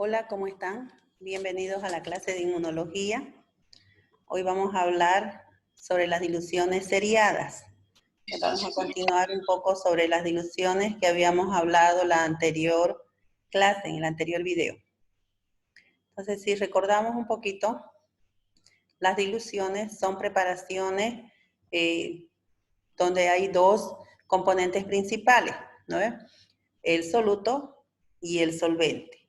Hola, ¿cómo están? Bienvenidos a la clase de inmunología. Hoy vamos a hablar sobre las diluciones seriadas. Vamos a continuar un poco sobre las diluciones que habíamos hablado la anterior clase, en el anterior video. Entonces, si recordamos un poquito, las diluciones son preparaciones donde hay dos componentes principales, ¿no? El soluto y el solvente.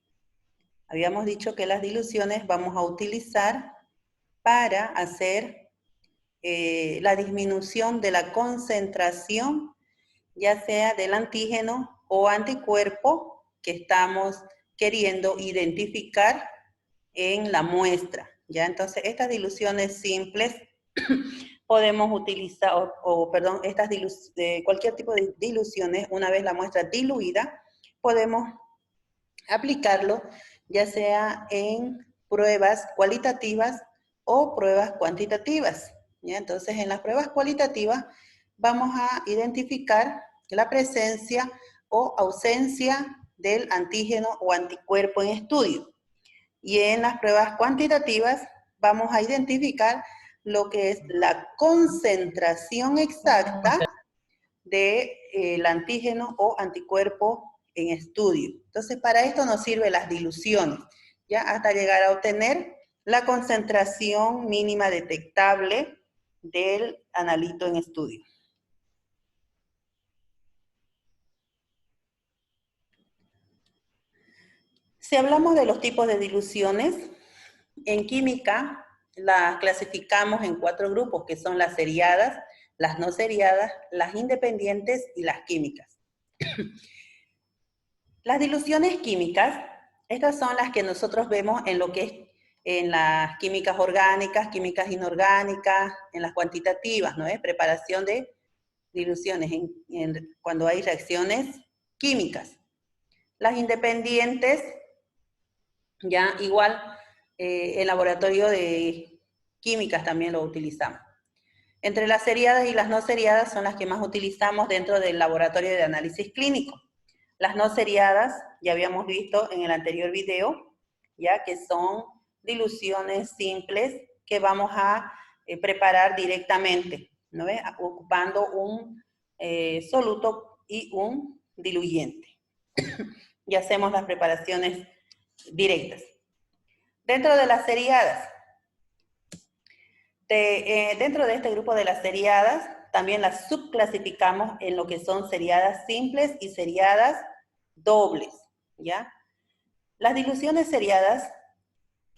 Habíamos dicho que las diluciones vamos a utilizar para hacer la disminución de la concentración, ya sea del antígeno o anticuerpo que estamos queriendo identificar en la muestra. ¿Ya? Entonces, estas diluciones simples podemos utilizar, cualquier tipo de diluciones, una vez la muestra diluida, podemos aplicarlo ya sea en pruebas cualitativas o pruebas cuantitativas. ¿Ya? Entonces, en las pruebas cualitativas vamos a identificar la presencia o ausencia del antígeno o anticuerpo en estudio. Y en las pruebas cuantitativas vamos a identificar lo que es la concentración exacta del antígeno o anticuerpo en estudio. Entonces, para esto nos sirven las diluciones, ¿ya? Hasta llegar a obtener la concentración mínima detectable del analito en estudio. Si hablamos de los tipos de diluciones, en química las clasificamos en 4 grupos, que son las seriadas, las no seriadas, las independientes y las químicas. Las diluciones químicas, estas son las que nosotros vemos en lo que es en las químicas orgánicas, químicas inorgánicas, en las cuantitativas, ¿no es? Preparación de diluciones cuando hay reacciones químicas. Las independientes, ya igual el laboratorio de químicas también lo utilizamos. Entre las seriadas y las no seriadas son las que más utilizamos dentro del laboratorio de análisis clínico. Las no seriadas, ya habíamos visto en el anterior video, ya que son diluciones simples que vamos a preparar directamente, ¿no ves? Ocupando un soluto y un diluyente. Y hacemos las preparaciones directas. Dentro de las seriadas, dentro de este grupo de las seriadas, también las subclasificamos en lo que son seriadas simples y seriadas dobles, ¿ya? Las diluciones seriadas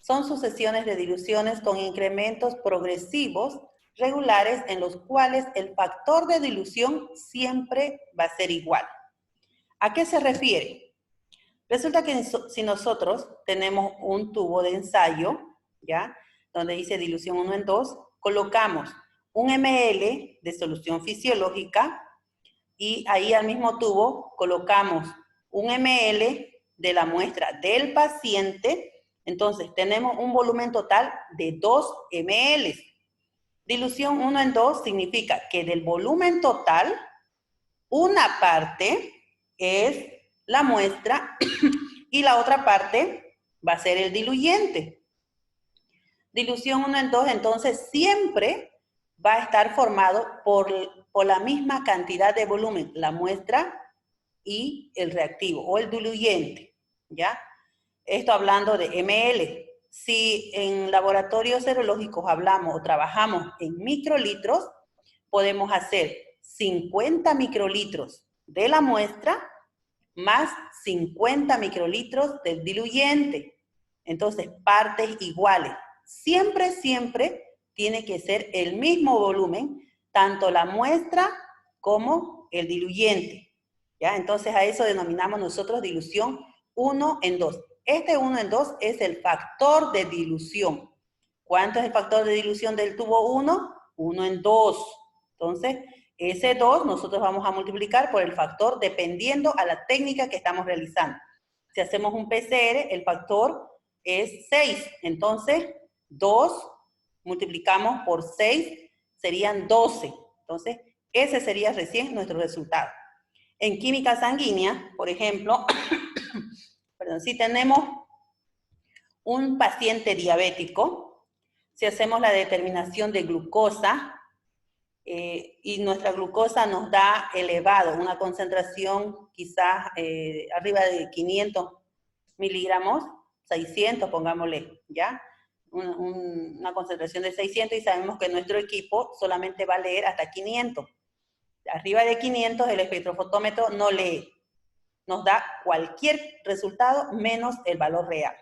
son sucesiones de diluciones con incrementos progresivos regulares en los cuales el factor de dilución siempre va a ser igual. ¿A qué se refiere? Resulta que si nosotros tenemos un tubo de ensayo, ¿ya? Donde dice dilución 1 en 2, colocamos un ml de solución fisiológica y ahí al mismo tubo colocamos un ml de la muestra del paciente. Entonces tenemos un volumen total de 2 ml. Dilución 1 en 2 significa que del volumen total, una parte es la muestra y la otra parte va a ser el diluyente. Dilución 1 en 2, entonces, siempre va a estar formado por la misma cantidad de volumen, la muestra y el reactivo, o el diluyente, ¿ya? Esto hablando de ml. Si en laboratorios serológicos hablamos o trabajamos en microlitros, podemos hacer 50 microlitros de la muestra más 50 microlitros del diluyente. Entonces, partes iguales. Siempre, siempre tiene que ser el mismo volumen, tanto la muestra como el diluyente. ¿Ya? Entonces, a eso denominamos nosotros dilución 1 en 2. Este 1 en 2 es el factor de dilución. ¿Cuánto es el factor de dilución del tubo 1? 1 en 2. Entonces, ese 2 nosotros vamos a multiplicar por el factor dependiendo a la técnica que estamos realizando. Si hacemos un PCR, el factor es 6. Entonces, 2 multiplicamos por 6 serían 12. Entonces, ese sería recién nuestro resultado. En química sanguínea, por ejemplo, perdón, si tenemos un paciente diabético, si hacemos la determinación de glucosa, y nuestra glucosa nos da elevado, una concentración quizás arriba de 500 miligramos, 600, pongámosle, ¿ya? Una concentración de 600 y sabemos que nuestro equipo solamente va a leer hasta 500. Arriba de 500 el espectrofotómetro no lee, nos da cualquier resultado menos el valor real.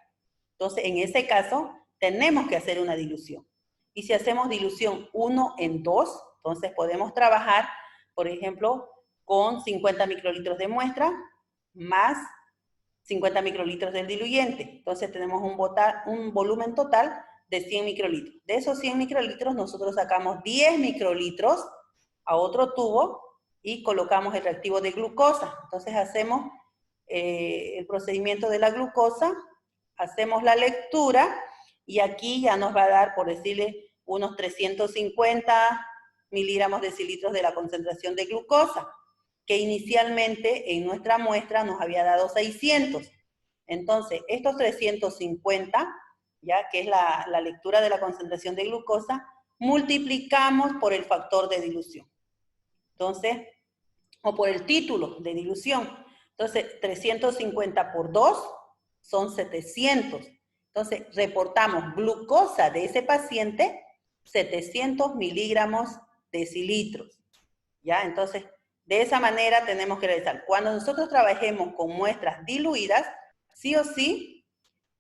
Entonces, en ese caso, tenemos que hacer una dilución. Y si hacemos dilución 1 en 2, entonces podemos trabajar, por ejemplo, con 50 microlitros de muestra más 50 microlitros del diluyente. Entonces tenemos un volumen total de 100 microlitros. De esos 100 microlitros nosotros sacamos 10 microlitros a otro tubo y colocamos el reactivo de glucosa. Entonces hacemos el procedimiento de la glucosa, hacemos la lectura y aquí ya nos va a dar, por decirle, unos 350 miligramos decilitros de la concentración de glucosa, que inicialmente en nuestra muestra nos había dado 600. Entonces, estos 350, ya que es la lectura de la concentración de glucosa, multiplicamos por el factor de dilución. Entonces, o por el título de dilución. Entonces, 350 por 2 son 700. Entonces, reportamos glucosa de ese paciente, 700 miligramos decilitros. ¿Ya? Entonces, de esa manera tenemos que realizar. Cuando nosotros trabajemos con muestras diluidas, sí o sí,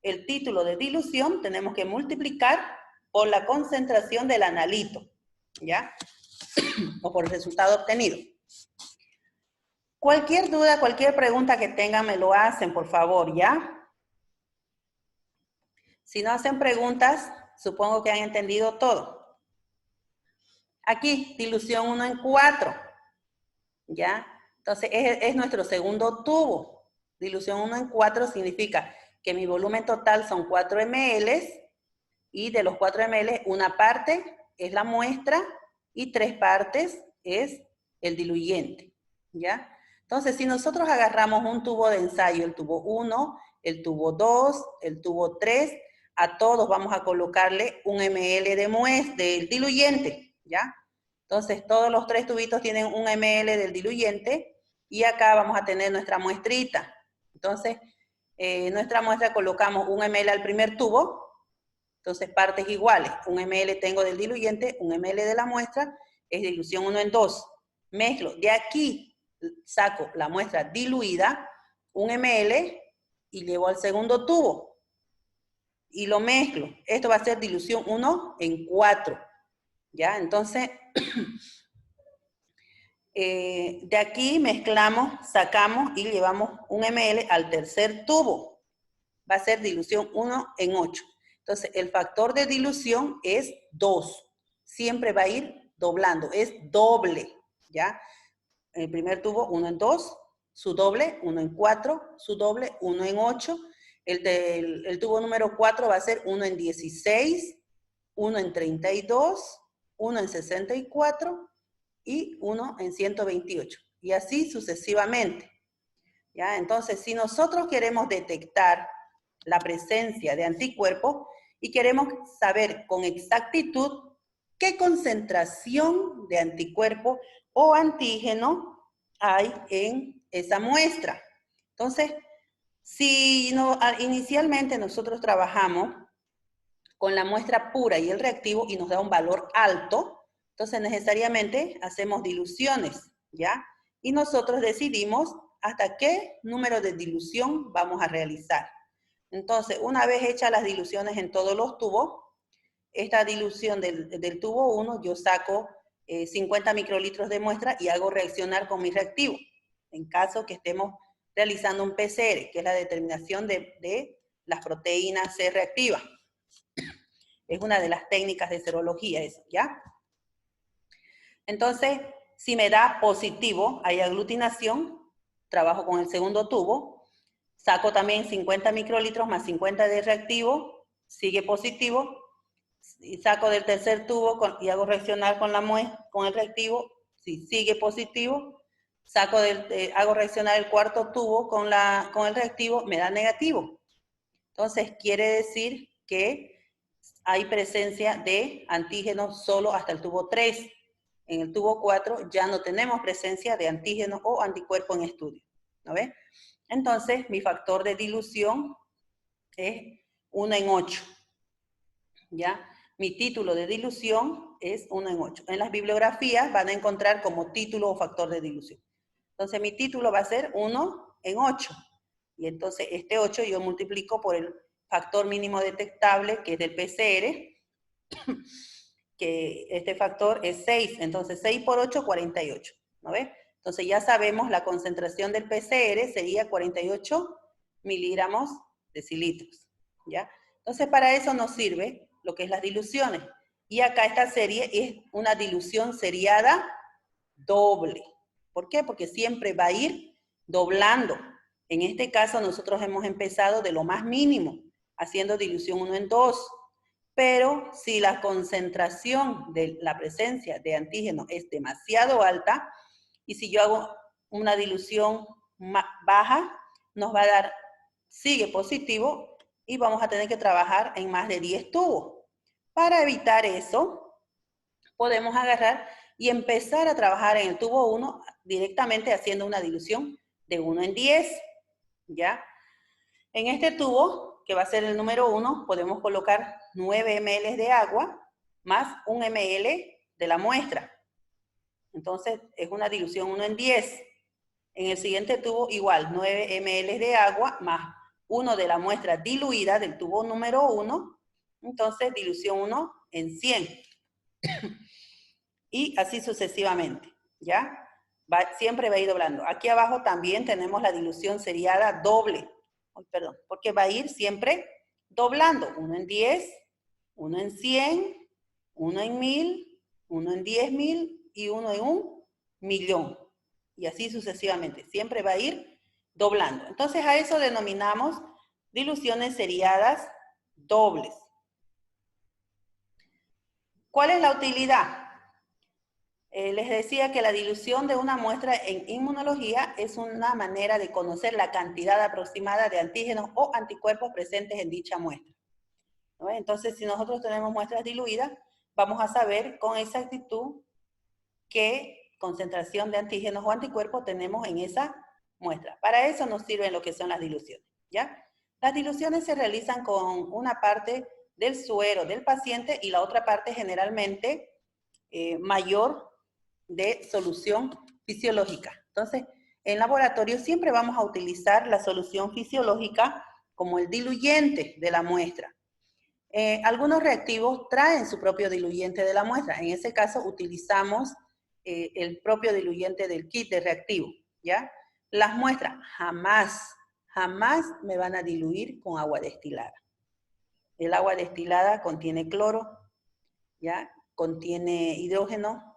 el título de dilución tenemos que multiplicar por la concentración del analito, ¿ya? O por el resultado obtenido. Cualquier duda, cualquier pregunta que tengan, me lo hacen, por favor, ¿ya? Si no hacen preguntas, supongo que han entendido todo. Aquí, dilución 1 en 4, ¿ya? Entonces, es nuestro segundo tubo. Dilución 1 en 4 significa que mi volumen total son 4 ml, y de los 4 ml, una parte es la muestra, y 3 partes es el diluyente, ¿ya? Entonces, si nosotros agarramos un tubo de ensayo, el tubo 1, el tubo 2, el tubo 3, a todos vamos a colocarle 1 ml del diluyente, ¿ya? Entonces, todos los 3 tubitos tienen 1 ml del diluyente, y acá vamos a tener nuestra muestrita. Entonces, nuestra muestra colocamos 1 ml al primer tubo, entonces partes iguales, 1 ml tengo del diluyente, 1 ml de la muestra, es dilución 1 en 2. Mezclo, de aquí saco la muestra diluida, 1 ml, y llevo al segundo tubo. Y lo mezclo. Esto va a ser dilución 1 en 4. ¿Ya? Entonces, de aquí mezclamos, sacamos y llevamos 1 ml al tercer tubo. Va a ser dilución 1 en 8. Entonces, el factor de dilución es 2. Siempre va a ir doblando, es doble, ¿ya? El primer tubo, 1 en 2, su doble, 1 en 4, su doble, 1 en 8. El tubo número 4 va a ser 1 en 16, 1 en 32, 1 en 64 y 1 en 128. Y así sucesivamente. ¿Ya? Entonces, si nosotros queremos detectar la presencia de anticuerpos y queremos saber con exactitud qué concentración de anticuerpo o antígeno hay en esa muestra. Entonces, si inicialmente nosotros trabajamos con la muestra pura y el reactivo y nos da un valor alto, entonces necesariamente hacemos diluciones, ¿ya? Y nosotros decidimos hasta qué número de dilución vamos a realizar. Entonces, una vez hechas las diluciones en todos los tubos, esta dilución del tubo 1, yo saco 50 microlitros de muestra y hago reaccionar con mi reactivo, en caso que estemos realizando un PCR, que es la determinación de las proteínas C reactivas. Es una de las técnicas de serología eso, ¿ya? Entonces, si me da positivo, hay aglutinación, trabajo con el segundo tubo, saco también 50 microlitros más 50 de reactivo, sigue positivo, y saco del tercer tubo y hago reaccionar con el reactivo, si sigue positivo, hago reaccionar el cuarto tubo con el reactivo, me da negativo. Entonces, quiere decir que hay presencia de antígenos solo hasta el tubo 3. En el tubo 4 ya no tenemos presencia de antígenos o anticuerpos en estudio. ¿No ves? Entonces, mi factor de dilución es 1 en 8. ¿Ya? Mi título de dilución es 1 en 8. En las bibliografías van a encontrar como título o factor de dilución. Entonces, mi título va a ser 1 en 8. Y entonces, este 8 yo multiplico por el factor mínimo detectable, que es del PCR, que este factor es 6. Entonces, 6 por 8, 48. ¿No ves? Entonces, ya sabemos la concentración del PCR sería 48 miligramos decilitros. ¿Ya? Entonces, para eso nos sirve lo que es las diluciones. Y acá esta serie es una dilución seriada doble. ¿Por qué? Porque siempre va a ir doblando. En este caso, nosotros hemos empezado de lo más mínimo, haciendo dilución 1 en 2. Pero si la concentración de la presencia de antígeno es demasiado alta, y si yo hago una dilución baja, nos va a dar, sigue positivo, y vamos a tener que trabajar en más de 10 tubos. Para evitar eso, podemos agarrar y empezar a trabajar en el tubo 1 directamente haciendo una dilución de 1 en 10, ¿ya? En este tubo, que va a ser el número 1, podemos colocar 9 ml de agua más 1 ml de la muestra. Entonces, es una dilución 1 en 10. En el siguiente tubo, igual, 9 ml de agua más 1 de la muestra diluida del tubo número 1. Entonces, dilución 1 en 100. Y así sucesivamente, ¿ya? Siempre va a ir doblando. Aquí abajo también tenemos la dilución seriada doble. Perdón, porque va a ir siempre doblando. 1 en 10, 1 en 100, 1 en 1000, 1 en 10.000 y 1 en 1.000.000. Y así sucesivamente. Siempre va a ir doblando. Entonces a eso denominamos diluciones seriadas dobles. ¿Cuál es la utilidad? Les decía que la dilución de una muestra en inmunología es una manera de conocer la cantidad aproximada de antígenos o anticuerpos presentes en dicha muestra. ¿No? Entonces, si nosotros tenemos muestras diluidas, vamos a saber con exactitud qué concentración de antígenos o anticuerpos tenemos en esa muestra. Para eso nos sirven lo que son las diluciones, ¿ya? Las diluciones se realizan con una parte del suero del paciente y la otra parte generalmente mayor de solución fisiológica. Entonces, en laboratorio siempre vamos a utilizar la solución fisiológica como el diluyente de la muestra. Algunos reactivos traen su propio diluyente de la muestra. En ese caso, utilizamos el propio diluyente del kit de reactivo, ¿ya? Las muestras jamás me van a diluir con agua destilada. El agua destilada contiene cloro, ¿ya? Contiene hidrógeno,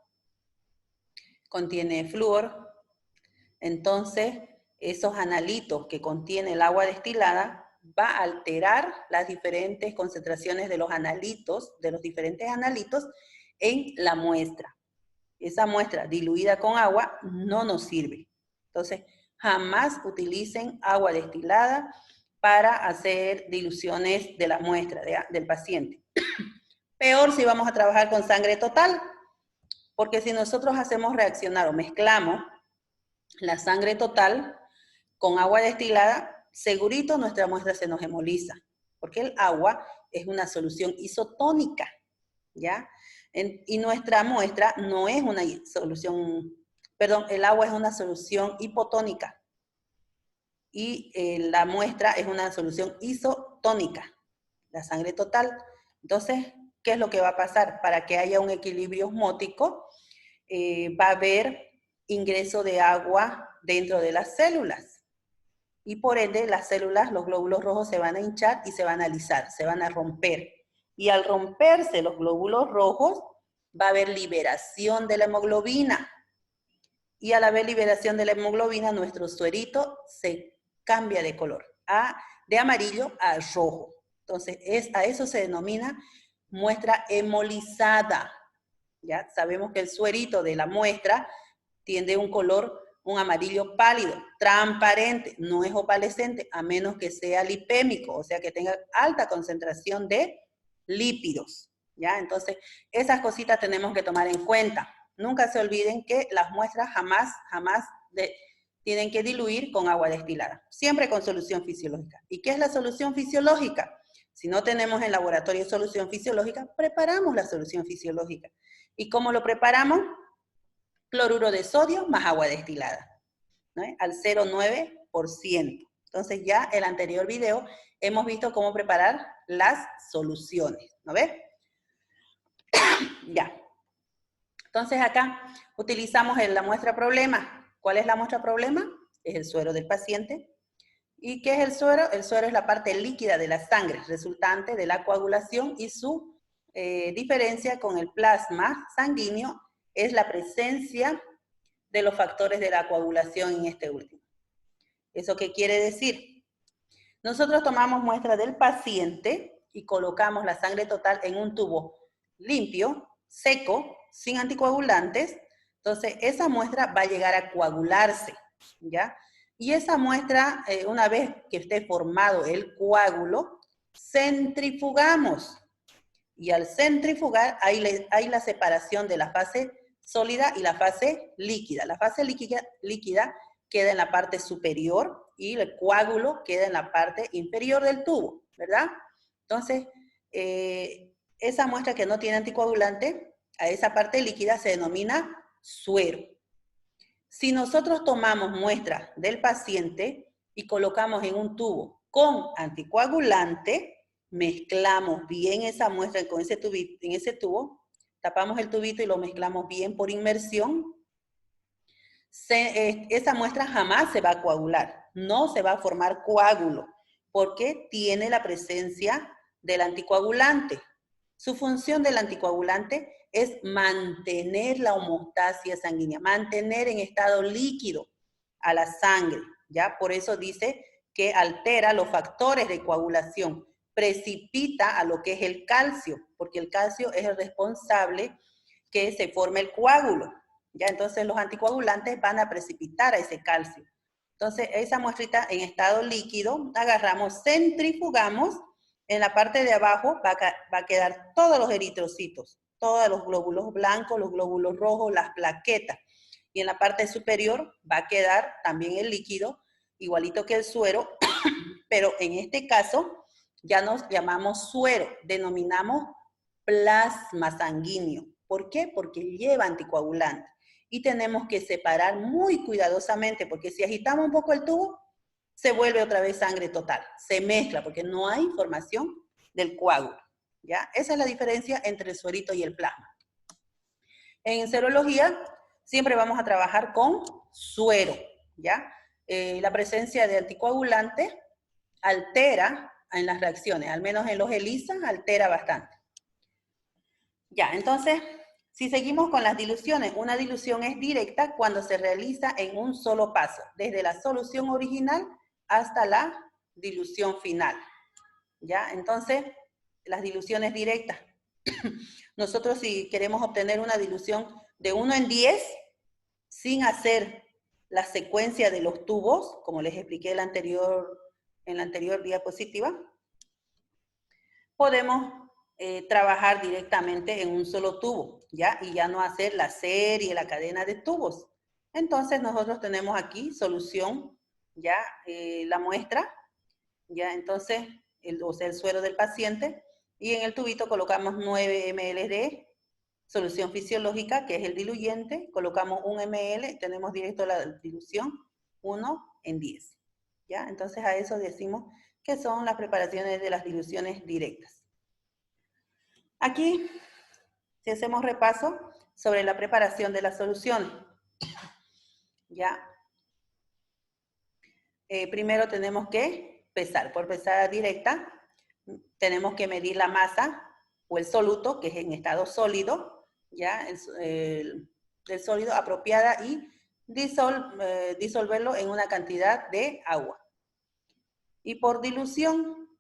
contiene flúor. Entonces, esos analitos que contiene el agua destilada va a alterar las diferentes concentraciones de los analitos, de los diferentes analitos en la muestra. Esa muestra diluida con agua no nos sirve. Entonces, jamás utilicen agua destilada para hacer diluciones de la muestra del paciente. Peor si vamos a trabajar con sangre total, porque si nosotros hacemos reaccionar o mezclamos la sangre total con agua destilada, segurito nuestra muestra se nos hemoliza, porque el agua es una solución isotónica, ¿ya? Y nuestra muestra no es una solución, perdón, el agua es una solución hipotónica y la muestra es una solución isotónica, la sangre total. Entonces, ¿qué es lo que va a pasar? Para que haya un equilibrio osmótico, va a haber ingreso de agua dentro de las células. Y por ende, las células, los glóbulos rojos se van a hinchar y se van a alisar, se van a romper. Y al romperse los glóbulos rojos, va a haber liberación de la hemoglobina. Y al haber liberación de la hemoglobina, nuestro suerito se cambia de color, de amarillo a rojo. Entonces, a eso se denomina muestra hemolizada. ¿Ya? Sabemos que el suerito de la muestra tiene un color un amarillo pálido, transparente, no es opalescente, a menos que sea lipémico, o sea que tenga alta concentración de lípidos, ¿ya? Entonces, esas cositas tenemos que tomar en cuenta. Nunca se olviden que las muestras jamás tienen que diluir con agua destilada, siempre con solución fisiológica. ¿Y qué es la solución fisiológica? Si no tenemos en laboratorio solución fisiológica, preparamos la solución fisiológica. ¿Y cómo lo preparamos? Cloruro de sodio más agua destilada, ¿no? Al 0,9%. Entonces ya en el anterior video hemos visto cómo preparar las soluciones, ¿no ves? Ya. Entonces acá utilizamos la muestra problema. ¿Cuál es la muestra problema? Es el suero del paciente. ¿Y qué es el suero? El suero es la parte líquida de la sangre, resultante de la coagulación, y su diferencia con el plasma sanguíneo es la presencia de los factores de la coagulación en este último. ¿Eso qué quiere decir? Nosotros tomamos muestra del paciente y colocamos la sangre total en un tubo limpio, seco, sin anticoagulantes. Entonces, esa muestra va a llegar a coagularse, ¿ya? Y esa muestra, una vez que esté formado el coágulo, centrifugamos. Y al centrifugar, hay la separación de la fase sólida y la fase líquida. La fase líquida queda en la parte superior y el coágulo queda en la parte inferior del tubo, ¿verdad? Entonces, esa muestra que no tiene anticoagulante, a esa parte líquida se denomina suero. Si nosotros tomamos muestra del paciente y colocamos en un tubo con anticoagulante, mezclamos bien esa muestra con ese tubito, en ese tubo, tapamos el tubito y lo mezclamos bien por inmersión. Esa muestra jamás se va a coagular, no se va a formar coágulo, porque tiene la presencia del anticoagulante. Su función del anticoagulante es mantener la homeostasia sanguínea, mantener en estado líquido a la sangre, ¿ya? Por eso dice que altera los factores de coagulación, precipita a lo que es el calcio, porque el calcio es el responsable que se forme el coágulo, ¿ya? Entonces los anticoagulantes van a precipitar a ese calcio. Entonces esa muestrita en estado líquido, agarramos, centrifugamos, en la parte de abajo va a quedar todos los eritrocitos, todos los glóbulos blancos, los glóbulos rojos, las plaquetas. Y en la parte superior va a quedar también el líquido, igualito que el suero, pero en este caso ya nos llamamos suero, denominamos plasma sanguíneo. ¿Por qué? Porque lleva anticoagulante. Y tenemos que separar muy cuidadosamente, porque si agitamos un poco el tubo, se vuelve otra vez sangre total, se mezcla, porque no hay formación del coágulo, ¿ya? Esa es la diferencia entre el suerito y el plasma. En serología, siempre vamos a trabajar con suero, ¿ya? La presencia de anticoagulante altera en las reacciones, al menos en los ELISA, altera bastante. Ya, entonces, si seguimos con las diluciones, una dilución es directa cuando se realiza en un solo paso, desde la solución original hasta la dilución final, ¿ya? Entonces, las diluciones directas. Nosotros si queremos obtener una dilución de 1 en 10, sin hacer la secuencia de los tubos, como les expliqué en la anterior diapositiva, podemos trabajar directamente en un solo tubo, ¿ya? Y ya no hacer la serie, la cadena de tubos. Entonces nosotros tenemos aquí solución, ya la muestra, ya entonces, o sea, el suero del paciente, y en el tubito colocamos 9 ml de solución fisiológica, que es el diluyente, colocamos 1 ml, tenemos directo la dilución 1 en 10, ¿ya? Entonces a eso decimos que son las preparaciones de las diluciones directas. Aquí, si hacemos repaso sobre la preparación de las soluciones, ¿ya? Primero tenemos que pesar. Por pesada directa, tenemos que medir la masa o el soluto, que es en estado sólido, ¿ya? El sólido apropiada y disolverlo en una cantidad de agua. Y por dilución,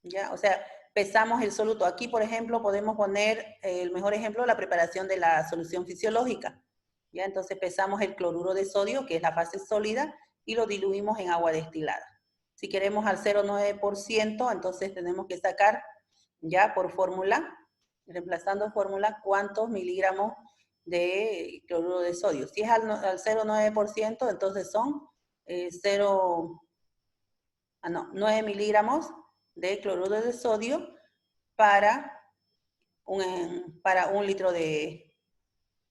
¿ya? O sea, pesamos el soluto. Aquí, por ejemplo, podemos poner el mejor ejemplo, la preparación de la solución fisiológica. ¿Ya? Entonces pesamos el cloruro de sodio, que es la fase sólida, y lo diluimos en agua destilada. Si queremos al 0,9%, entonces tenemos que sacar ya por fórmula, reemplazando fórmula, cuántos miligramos de cloruro de sodio. Si es al 0,9%, entonces son 9 miligramos de cloruro de sodio para un litro de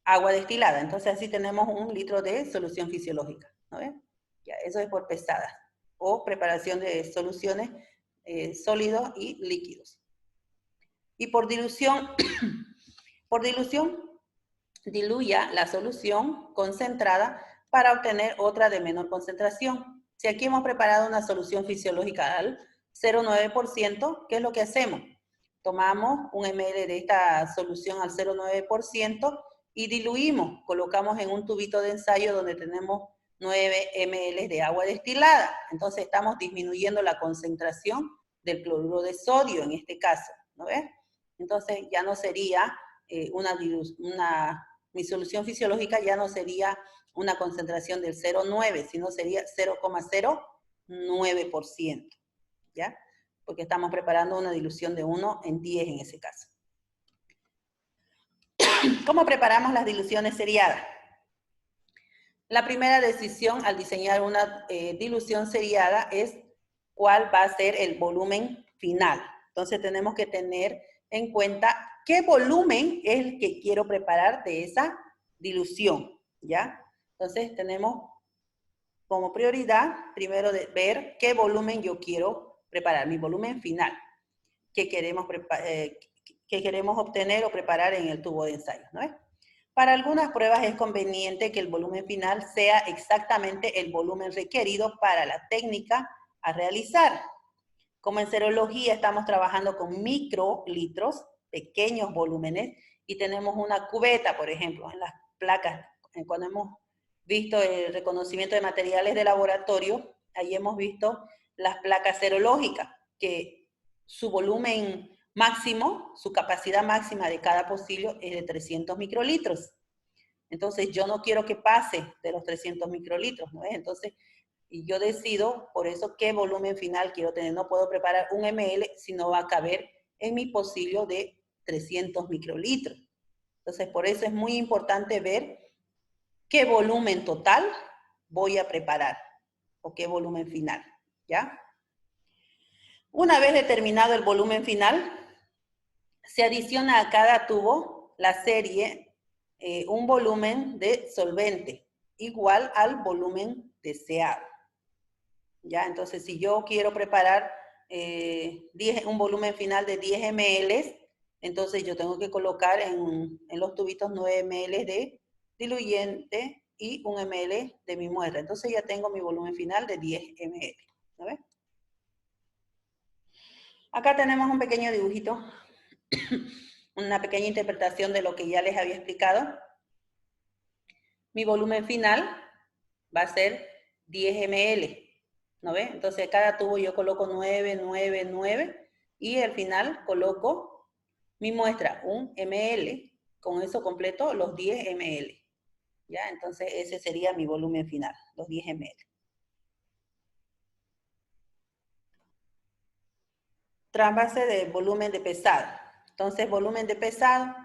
agua destilada. Entonces así tenemos 1 litro de solución fisiológica, ¿no ven? Ya, eso es por pesadas o preparación de soluciones sólidos y líquidos. Y por dilución, diluya la solución concentrada para obtener otra de menor concentración. Si aquí hemos preparado una solución fisiológica al 0,9%, ¿qué es lo que hacemos? Tomamos 1 ml de esta solución al 0,9% y diluimos, colocamos en un tubito de ensayo donde tenemos 9 ml de agua destilada. Entonces estamos disminuyendo la concentración del cloruro de sodio en este caso, ¿no ves? Entonces ya no sería mi solución fisiológica ya no sería una concentración del 0,9, sino sería 0,09%, ¿ya? Porque estamos preparando una dilución de 1 en 10 en ese caso. ¿Cómo preparamos las diluciones seriadas? La primera decisión al diseñar una dilución seriada es cuál va a ser el volumen final. Entonces tenemos que tener en cuenta qué volumen es el que quiero preparar de esa dilución, ¿ya? Entonces tenemos como prioridad primero de ver qué volumen yo quiero preparar, mi volumen final, que queremos obtener o preparar en el tubo de ensayo, ¿no es? Para algunas pruebas es conveniente que el volumen final sea exactamente el volumen requerido para la técnica a realizar. Como en serología estamos trabajando con microlitros, pequeños volúmenes, y tenemos una cubeta, por ejemplo, en las placas, cuando hemos visto el reconocimiento de materiales de laboratorio, ahí hemos visto las placas serológicas, que su volumen máximo, su capacidad máxima de cada pocillo es de 300 microlitros. Entonces yo no quiero que pase de los 300 microlitros, ¿no es? Entonces yo decido por eso qué volumen final quiero tener. No puedo preparar 1 ml si no va a caber en mi pocillo de 300 microlitros. Entonces por eso es muy importante ver qué volumen total voy a preparar o qué volumen final, ¿ya? Una vez determinado el volumen final, se adiciona a cada tubo la serie un volumen de solvente igual al volumen deseado. ¿Ya? Entonces, si yo quiero preparar un volumen final de 10 ml, entonces yo tengo que colocar en los tubitos 9 ml de diluyente y 1 ml de mi muestra. Entonces ya tengo mi volumen final de 10 ml. ¿No ves? Acá tenemos un pequeño dibujito, una pequeña interpretación de lo que ya les había explicado. Mi volumen final va a ser 10 ml. ¿No ve? Entonces cada tubo yo coloco 9, 9, 9 y al final coloco mi muestra, 1 ml, con eso completo los 10 ml. ¿Ya? Entonces ese sería mi volumen final, los 10 ml. Trasvase de volumen de pesado. Entonces volumen de pesado,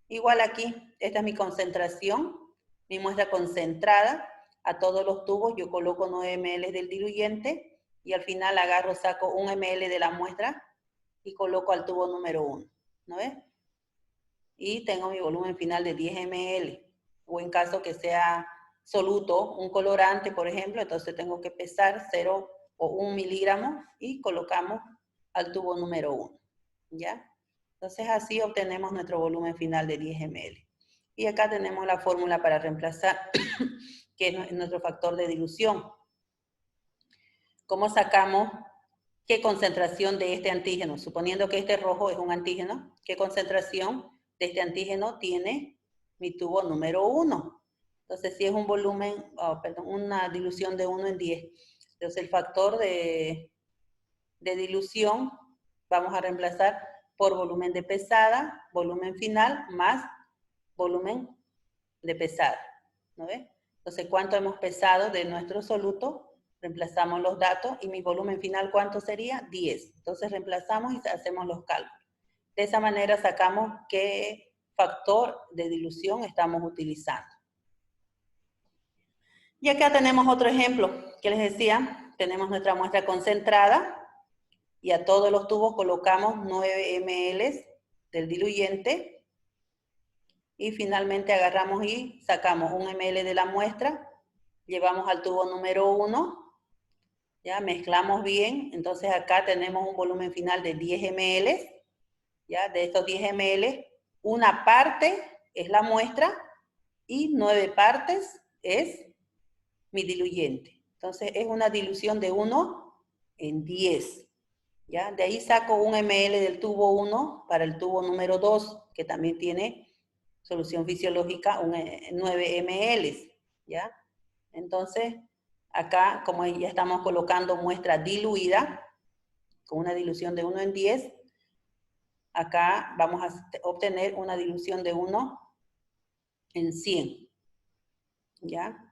igual aquí, esta es mi concentración, mi muestra concentrada. A todos los tubos yo coloco 9 ml del diluyente y al final agarro, saco 1 ml de la muestra y coloco al tubo número 1, ¿no ves? Y tengo mi volumen final de 10 ml. O en caso que sea soluto, un colorante, por ejemplo, entonces tengo que pesar 0 o 1 miligramo y colocamos al tubo número 1, ¿ya? Entonces así obtenemos nuestro volumen final de 10 ml. Y acá tenemos la fórmula para reemplazar, que es nuestro factor de dilución. ¿Cómo sacamos qué concentración de este antígeno? Suponiendo que este rojo es un antígeno, ¿qué concentración de este antígeno tiene mi tubo número 1? Entonces, si es un volumen, una dilución de 1 en 10. Entonces, el factor de dilución vamos a reemplazar por volumen de pesada, volumen final, más volumen de pesada. ¿no ve? Entonces, ¿cuánto hemos pesado de nuestro soluto? Reemplazamos los datos y mi volumen final, ¿cuánto sería? 10. Entonces, reemplazamos y hacemos los cálculos. De esa manera sacamos qué factor de dilución estamos utilizando. Y acá tenemos otro ejemplo que les decía. Tenemos nuestra muestra concentrada y a todos los tubos colocamos 9 ml del diluyente y finalmente agarramos y sacamos 1 ml de la muestra, llevamos al tubo número 1, ya mezclamos bien, entonces acá tenemos un volumen final de 10 ml, ya de estos 10 ml, una parte es la muestra y 9 partes es mi diluyente. Entonces es una dilución de 1 en 10. ¿Ya? De ahí saco 1 ml del tubo 1 para el tubo número 2, que también tiene solución fisiológica, 9 ml. ¿Ya? Entonces, acá, como ya estamos colocando muestra diluida, con una dilución de 1 en 10, acá vamos a obtener una dilución de 1 en 100. ¿Ya?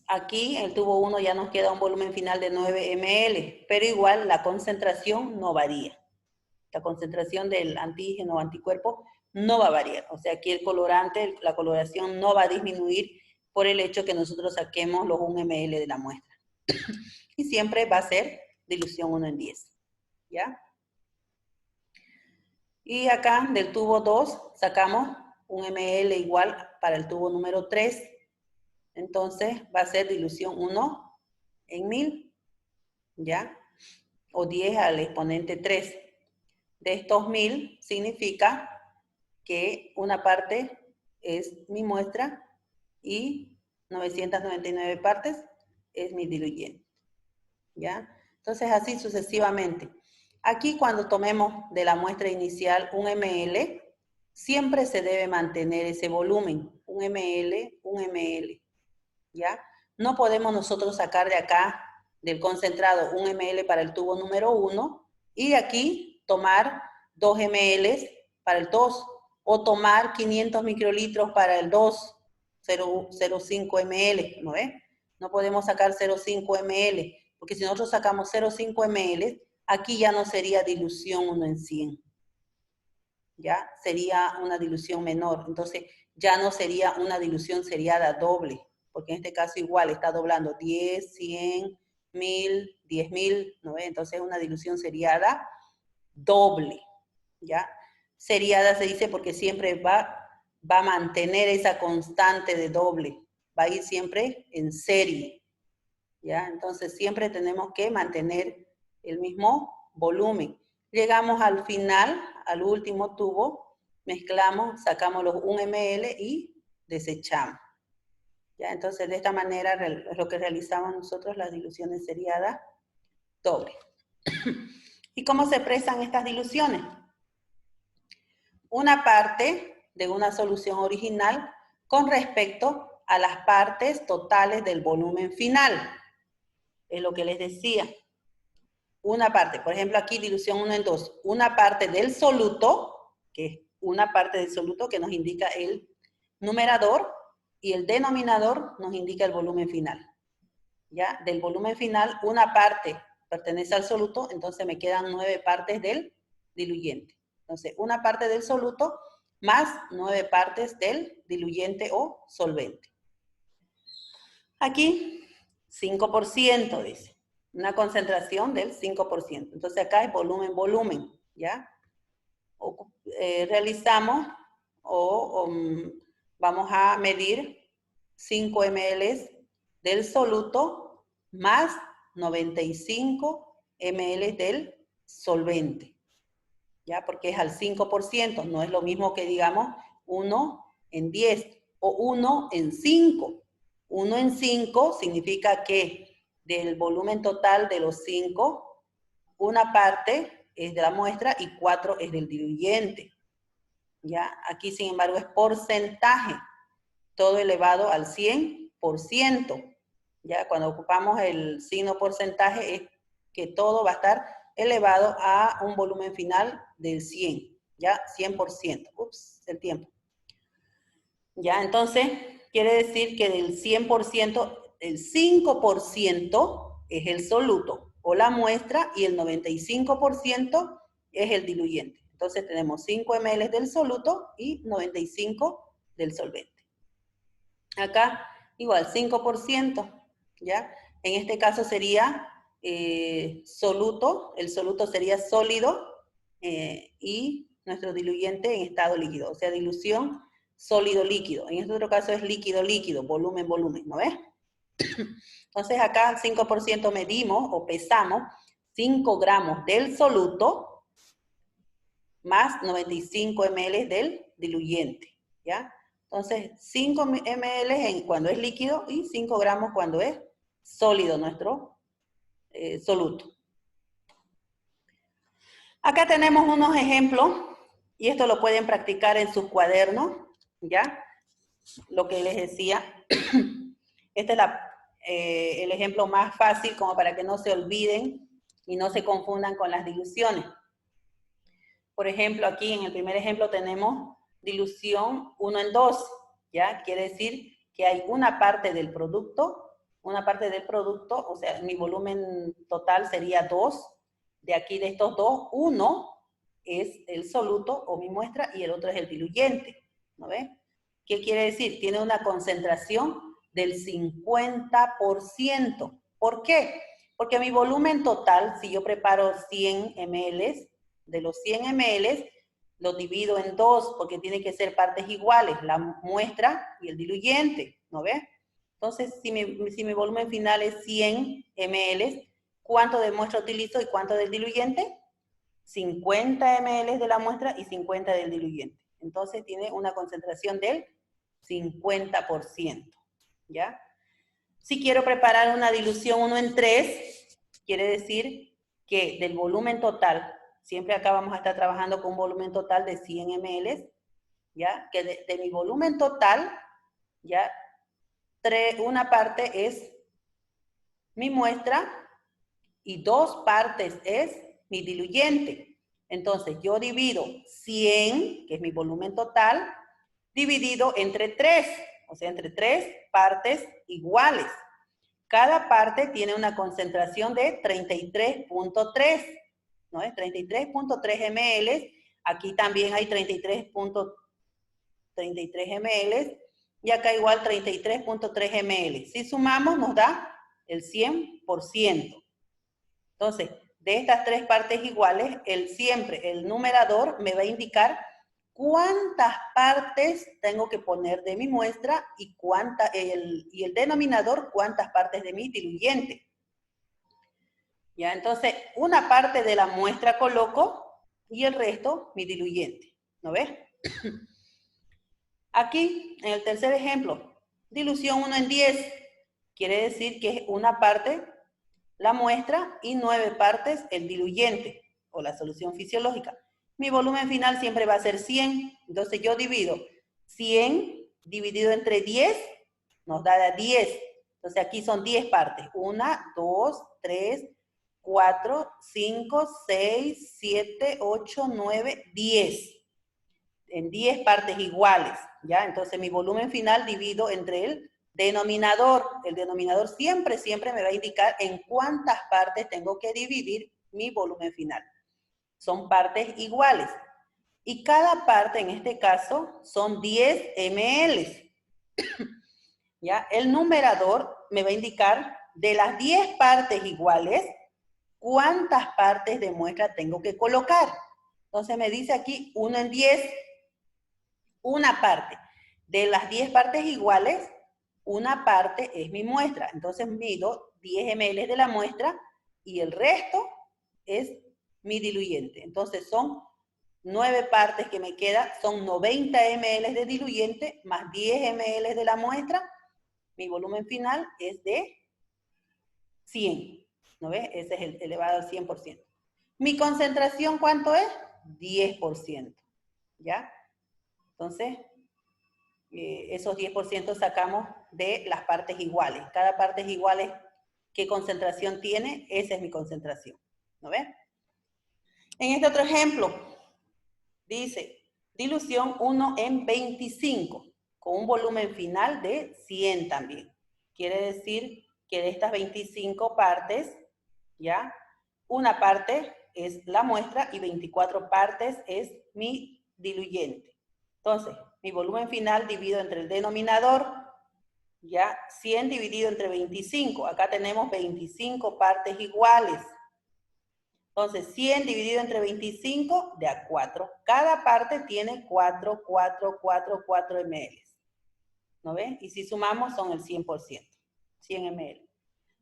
Aquí el tubo 1 ya nos queda un volumen final de 9 ml, pero igual la concentración no varía. La concentración del antígeno o anticuerpo no va a variar. O sea, aquí el colorante, la coloración no va a disminuir por el hecho que nosotros saquemos los 1 ml de la muestra. Y siempre va a ser dilución 1 en 10. ¿Ya? Y acá del tubo 2 sacamos 1 ml igual para el tubo número 3. Entonces va a ser dilución 1 en 1000, ¿ya? O 10 al exponente 3. De estos 1000 significa que una parte es mi muestra y 999 partes es mi diluyente, ¿ya? Entonces así sucesivamente. Aquí cuando tomemos de la muestra inicial 1 ml, siempre se debe mantener ese volumen, 1 ml, 1 ml. ¿Ya? No podemos nosotros sacar de acá, del concentrado, 1 ml para el tubo número 1 y de aquí tomar 2 ml para el 2 o tomar 500 microlitros para el 2, 0,05 ml, ¿no ves? No podemos sacar 0,5 ml, porque si nosotros sacamos 0,5 ml, aquí ya no sería dilución 1 en 100. ¿Ya? Sería una dilución menor. Entonces, ya no sería una dilución seriada doble, porque en este caso igual está doblando 10, 100, 1000, 10.000, ¿no ve? Entonces, es una dilución seriada doble, ¿ya? Seriada se dice porque siempre va a mantener esa constante de doble, va a ir siempre en serie, ¿ya? Entonces, siempre tenemos que mantener el mismo volumen. Llegamos al final, al último tubo, mezclamos, sacamos los 1 ml y desechamos. ¿Ya? Entonces, de esta manera es lo que realizamos nosotros las diluciones seriadas dobles. ¿Y cómo se expresan estas diluciones? Una parte de una solución original con respecto a las partes totales del volumen final. Es lo que les decía. Una parte, por ejemplo aquí dilución 1 en 2, una parte del soluto, que es una parte del soluto que nos indica el numerador, y el denominador nos indica el volumen final. ¿Ya? Del volumen final, una parte pertenece al soluto, entonces me quedan 9 partes del diluyente. Entonces, una parte del soluto más 9 partes del diluyente o solvente. Aquí, 5% dice. Una concentración del 5%. Entonces acá es volumen, volumen, ¿ya? Realizamos vamos a medir 5 ml del soluto más 95 ml del solvente, ¿ya? Porque es al 5%, no es lo mismo que digamos 1 en 10 o 1 en 5. 1 en 5 significa que del volumen total de los 5, una parte es de la muestra y 4 es del diluyente. ¿Ya? Aquí, sin embargo, es porcentaje, todo elevado al 100%. ¿Ya? Cuando ocupamos el signo porcentaje es que todo va a estar elevado a un volumen final del 100, ¿ya? 100%. Ups, el tiempo. ¿Ya? Entonces, quiere decir que del 100%, el 5% es el soluto o la muestra y el 95% es el diluyente. Entonces tenemos 5 ml del soluto y 95 del solvente. Acá igual 5%, ¿ya? En este caso sería soluto, el soluto sería sólido y nuestro diluyente en estado líquido, o sea, dilución sólido-líquido. En este otro caso es líquido-líquido, volumen-volumen, ¿no ves? Entonces acá 5% medimos o pesamos 5 gramos del soluto más 95 ml del diluyente, ¿ya? Entonces 5 ml cuando es líquido y 5 gramos cuando es sólido nuestro soluto. Acá tenemos unos ejemplos y esto lo pueden practicar en sus cuadernos, ¿ya? Lo que les decía. Este es el ejemplo más fácil como para que no se olviden y no se confundan con las diluciones. Por ejemplo, aquí en el primer ejemplo tenemos dilución 1 en 2, ¿ya? Quiere decir que hay una parte del producto, o sea, mi volumen total sería 2. De aquí de estos dos, uno es el soluto o mi muestra y el otro es el diluyente, ¿no ves? ¿Qué quiere decir? Tiene una concentración del 50%. ¿Por qué? Porque mi volumen total, si yo preparo 100 ml, de los 100 ml, lo divido en 2 porque tiene que ser partes iguales, la muestra y el diluyente, ¿no ves? Entonces, si mi volumen final es 100 ml, ¿cuánto de muestra utilizo y cuánto del diluyente? 50 ml de la muestra y 50 del diluyente. Entonces tiene una concentración del 50%, ¿ya? Si quiero preparar una dilución 1 en 3, quiere decir que del volumen total, siempre acá vamos a estar trabajando con un volumen total de 100 ml, ¿ya? Que de mi volumen total, ¿ya? Una parte es mi muestra y 2 partes es mi diluyente. Entonces, yo divido 100, que es mi volumen total, dividido entre 3, o sea, entre 3 partes iguales. Cada parte tiene una concentración de 33.3, ¿no es? 33.3 ml. Aquí también hay 33.33 ml. Y acá igual 33.3 ml. Si sumamos, nos da el 100%. Entonces, de estas 3 partes iguales, el numerador me va a indicar cuántas partes tengo que poner de mi muestra y el denominador cuántas partes de mi diluyente. Ya, entonces, una parte de la muestra coloco y el resto mi diluyente. ¿No ves? Aquí, en el tercer ejemplo, dilución 1 en 10. Quiere decir que es una parte la muestra y 9 partes el diluyente o la solución fisiológica. Mi volumen final siempre va a ser 100, entonces yo divido 100 dividido entre 10, nos da 10. Entonces aquí son 10 partes. 1, 2, 3, 4, 5, 6, 7, 8, 9, 10. En 10 partes iguales, ¿ya? Entonces mi volumen final divido entre el denominador. El denominador siempre me va a indicar en cuántas partes tengo que dividir mi volumen final. Son partes iguales. Y cada parte, en este caso, son 10 ml. ¿Ya? El numerador me va a indicar de las 10 partes iguales, cuántas partes de muestra tengo que colocar. Entonces me dice aquí 1 en 10, una parte. De las 10 partes iguales, una parte es mi muestra. Entonces mido 10 ml de la muestra y el resto es mi diluyente. Entonces son 9 partes que me queda, son 90 ml de diluyente más 10 ml de la muestra. Mi volumen final es de 100. ¿No ves? Ese es el elevado al 100%. Mi concentración, ¿cuánto es? 10%. ¿Ya? Entonces, esos 10% sacamos de las partes iguales. Cada parte igual, ¿qué concentración tiene? Esa es mi concentración. ¿No ves? En este otro ejemplo, dice, dilución 1 en 25. con un volumen final de 100 también. Quiere decir que de estas 25 partes, ¿ya? Una parte es la muestra y 24 partes es mi diluyente. Entonces, mi volumen final dividido entre el denominador, ya 100 dividido entre 25. Acá tenemos 25 partes iguales. Entonces, 100 dividido entre 25 de a 4. Cada parte tiene 4 ml. ¿No ven? Y si sumamos son el 100%. 100 ml.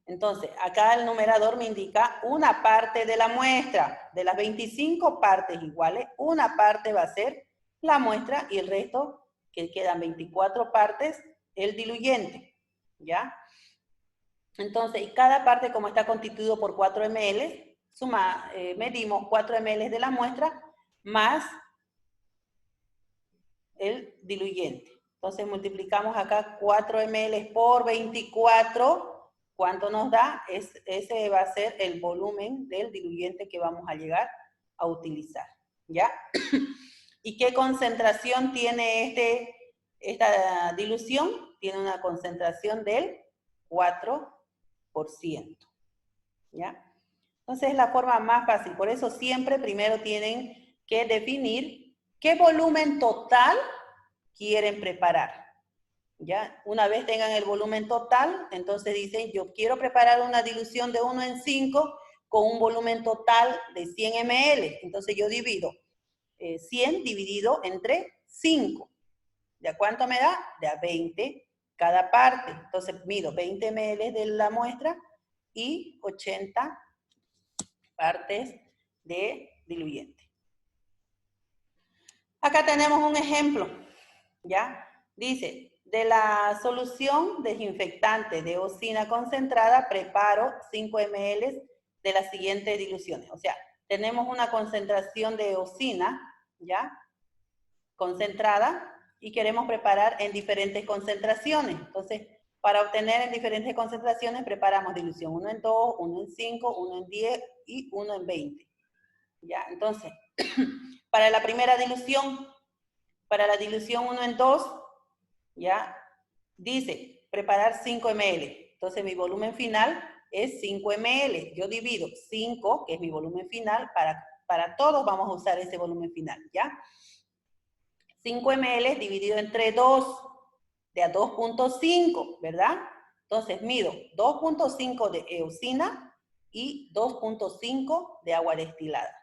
Entonces, acá el numerador me indica una parte de la muestra. De las 25 partes iguales, una parte va a ser la muestra y el resto, que quedan 24 partes, el diluyente. ¿Ya? Entonces, y cada parte, como está constituido por 4 ml, medimos 4 ml de la muestra más el diluyente. Entonces, multiplicamos acá 4 ml por 24. ¿Cuánto nos da? Ese va a ser el volumen del diluyente que vamos a llegar a utilizar. ¿Ya? ¿Y qué concentración tiene esta dilución? Tiene una concentración del 4%. ¿Ya? Entonces es la forma más fácil. Por eso siempre primero tienen que definir qué volumen total quieren preparar. ¿Ya? Una vez tengan el volumen total, entonces dicen, yo quiero preparar una dilución de 1 en 5 con un volumen total de 100 ml. Entonces yo divido 100 dividido entre 5. ¿De a cuánto me da? De a 20 cada parte. Entonces mido 20 ml de la muestra y 80 partes de diluyente. Acá tenemos un ejemplo, ¿ya? Dice, de la solución desinfectante de eosina concentrada, preparo 5 ml de las siguientes diluciones. O sea, tenemos una concentración de eosina, ¿ya? Concentrada, y queremos preparar en diferentes concentraciones. Entonces, para obtener en diferentes concentraciones, preparamos dilución 1 en 2, 1 en 5, 1 en 10 y 1 en 20. ¿Ya? Entonces, para la primera dilución, para la dilución 1 en 2, ¿ya? Dice, preparar 5 ml. Entonces, mi volumen final es 5 ml. Yo divido 5, que es mi volumen final, para todos vamos a usar ese volumen final, ¿ya? 5 ml dividido entre 2, de a 2.5, ¿verdad? Entonces, mido 2.5 de eosina y 2.5 de agua destilada.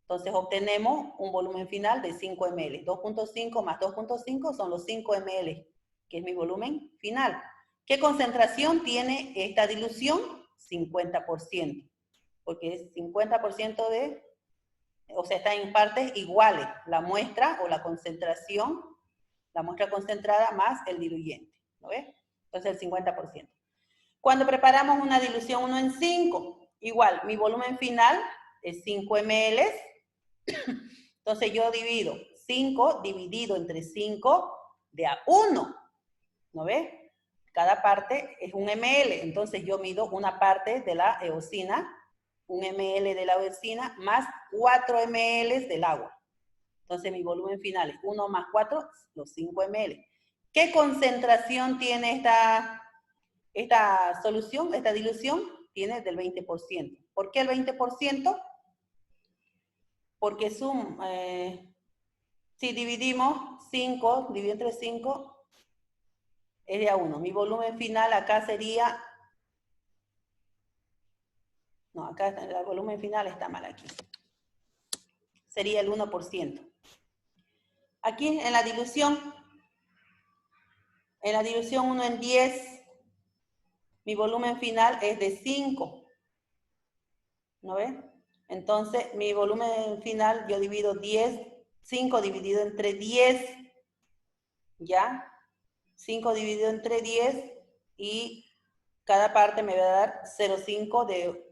Entonces, obtenemos un volumen final de 5 ml. 2.5 más 2.5 son los 5 ml, que es mi volumen final. ¿Qué concentración tiene esta dilución? 50%, porque es 50% de, o sea, está en partes iguales, la muestra o la concentración, la muestra concentrada más el diluyente, ¿no ves? Entonces, el 50%. Cuando preparamos una dilución 1 en 5, igual, mi volumen final es 5 ml. Entonces yo divido 5 dividido entre 5 de a 1. ¿No ves? Cada parte es 1 ml. Entonces yo mido una parte de la eosina, 1 ml de la eosina, más 4 ml del agua. Entonces mi volumen final es 1 más 4, los 5 ml. ¿Qué concentración tiene esta solución, esta dilución? Tiene del 20%. ¿Por qué el 20%? Porque si dividimos 5, dividido entre 5, es de a 1. Mi volumen final acá sería, no, acá el volumen final está mal aquí. Sería el 1%. Aquí en la dilución 1 en 10, mi volumen final es de 5. ¿No ves? Entonces, mi volumen final, yo divido 10, 5 dividido entre 10, ¿ya? 5 dividido entre 10 y cada parte me va a dar 0,5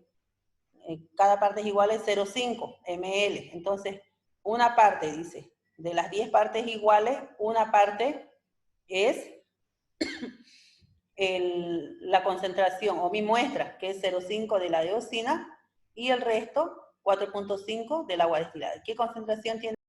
cada parte es igual a 0,5 ml. Entonces, una parte, dice, de las 10 partes iguales, una parte es la concentración o mi muestra, que es 0,5 de la eosina, y el resto, 4.5 del agua destilada. ¿Qué concentración tiene?